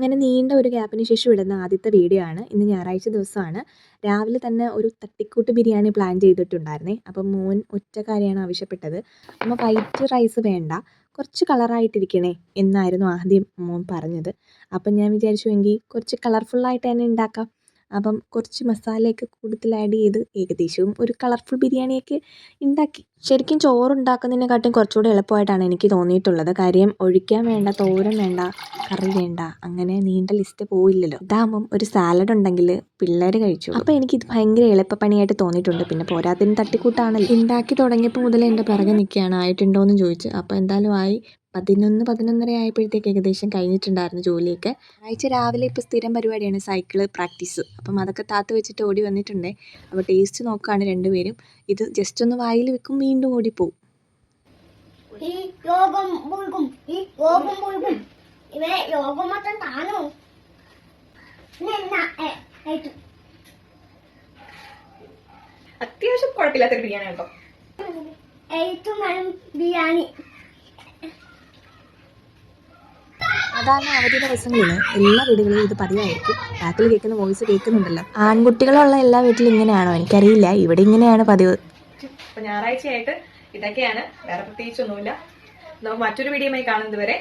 അങ്ങനെ നീണ്ട ഒരു ഗ്യാപ്പിന് ശേഷം ഇടുന്ന ആദ്യത്തെ വീഡിയോ ആണ്. ഇന്ന് ഞായറാഴ്ച ദിവസമാണ്. രാവിലെ തന്നെ ഒരു തട്ടിക്കൂട്ട് ബിരിയാണി പ്ലാൻ ചെയ്തിട്ടുണ്ടായിരുന്നേ. അപ്പം മോൻ ഒറ്റ കാര്യമാണ് ആവശ്യപ്പെട്ടത്. അമ്മ വൈറ്റ് റൈസ് വേണ്ട, കുറച്ച് കളറായിട്ടിരിക്കണേ എന്നായിരുന്നു ആദ്യം മോൻ പറഞ്ഞത്. അപ്പം ഞാൻ വിചാരിച്ചു എങ്കിൽ കുറച്ച് കളർഫുള്ളായിട്ട് തന്നെ ഉണ്ടാക്കാം. അപ്പം കുറച്ച് മസാലയൊക്കെ കൂടുതൽ ആഡ് ചെയ്ത് ഏകദേശവും ഒരു കളർഫുൾ ബിരിയാണിയൊക്കെ ഉണ്ടാക്കി. ശരിക്കും ചോറുണ്ടാക്കുന്നതിനെക്കാട്ടും കുറച്ചുകൂടെ എളുപ്പമായിട്ടാണ് എനിക്ക് തോന്നിയിട്ടുള്ളത്. കാര്യം ഒഴിക്കാൻ വേണ്ട, തോരൻ വേണ്ട, കറി വേണ്ട, അങ്ങനെ നീണ്ട ലിസ്റ്റ് പോയില്ലല്ലോ. ഇതാകുമ്പം ഒരു സാലഡ് ഉണ്ടെങ്കിൽ പിള്ളേർ കഴിച്ചു. അപ്പോൾ എനിക്കിത് ഭയങ്കര എളുപ്പപ്പണിയായിട്ട് തോന്നിയിട്ടുണ്ട്. പിന്നെ പോരാത്തിന് തട്ടിക്കൂട്ടാണല്ലോ. ഉണ്ടാക്കി തുടങ്ങിയപ്പോൾ മുതൽ എൻ്റെ പിറകെ നിൽക്കുകയാണ് ആയിട്ടുണ്ടോ എന്ന് ചോദിച്ച്. അപ്പോൾ എന്തായാലും ആയി. 11-11:30 ആയപ്പോഴത്തേക്ക് ഏകദേശം കഴിഞ്ഞിട്ടുണ്ടായിരുന്നു ജോലിയൊക്കെ. ആഴ്ച രാവിലെ ഇപ്പോൾ സ്ഥിരം പരിപാടിയാണ് സൈക്കിള് പ്രാക്ടീസ്. അപ്പം അതൊക്കെ താത്ത് വെച്ചിട്ട് ഓടി വന്നിട്ടുണ്ടേ. അപ്പോൾ ടേസ്റ്റ് നോക്കുകയാണ് രണ്ടുപേരും. ഇത് ജസ്റ്റ് ഒന്ന് വായിൽ വെക്കും, വീണ്ടും ഓടിപ്പോവും. അത്യാവശ്യം കുഴപ്പമില്ലാത്തൊരു ബിരിയാണി കേട്ടോ. ബിരിയാണി അതാണ് അവധി ദിവസങ്ങളിൽ എല്ലാ വീടുകളിലും ഇത് പതിവായിരിക്കും. ബാക്കിൽ കേൾക്കുന്ന വോയിസ് കേൾക്കുന്നുണ്ടല്ലോ. ആൺകുട്ടികളുള്ള എല്ലാ വീട്ടിലും ഇങ്ങനെയാണോ എനിക്കറിയില്ല, ഇവിടെ ഇങ്ങനെയാണ് പതിവ്. അപ്പൊ ഞായറാഴ്ചയായിട്ട് ഇതൊക്കെയാണ്, വേറെ പ്രത്യേകിച്ചൊന്നുമില്ല. നമുക്ക് മറ്റൊരു വീഡിയോയുമായി കാണുന്നത് വരെ